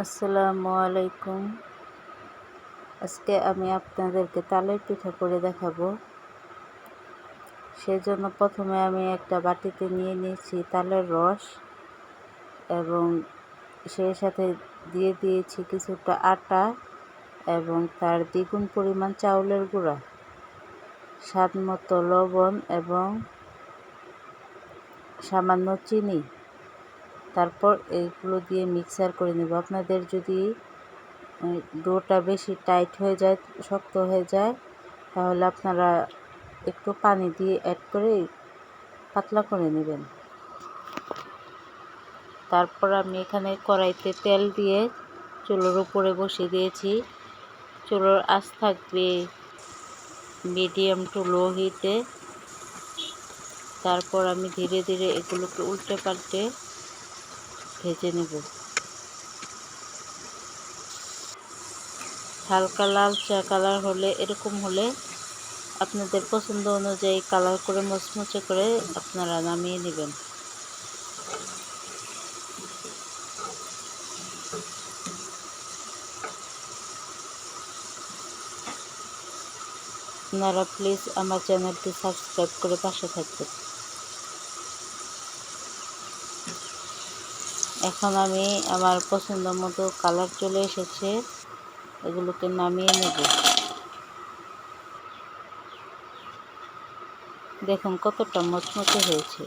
আসসালামু আলাইকুম। আজকে আমি আপনাদেরকে তালের পিঠা করে দেখাবো। সেজন্য প্রথমে আমি একটা বাটিতে নিয়ে নিয়েছি তালের রস এবং সেই সাথে দিয়ে দিয়েছি কিছুটা আটা এবং তার দ্বিগুণ পরিমাণ চাউলের গুঁড়া, স্বাদ মতো লবণ এবং সামান্য চিনি। তারপর এইগুলো দিয়ে মিক্সার করে নেব। আপনাদের যদি ডোটা বেশি টাইট হয়ে যায়, শক্ত হয়ে যায়, তাহলে আপনারা একটু পানি দিয়ে অ্যাড করে পাতলা করে নেবেন। তারপর আমি এখানে কড়াইতে তেল দিয়ে চুলোর উপরে বসিয়ে দিয়েছি। চুলোর আঁচ থাকবে মিডিয়াম টু লো হিটে। তারপর আমি ধীরে ধীরে এগুলোকে উল্টে পাল্টে ভেজে নেব। হালকা লালচে কালার হলে, এরকম হলে আপনাদের পছন্দ অনুযায়ী কালার করে মুচমুচে করে আপনারা নামিয়ে নেবেন। আপনারা প্লিজ আমার চ্যানেলটি সাবস্ক্রাইব করে পাশে থাকবেন। এখন আমি আমার পছন্দ মতো কালার চলে এসেছে, এগুলোকে নামিয়ে নেব। দেখুন কতটা মচমচে হয়েছে।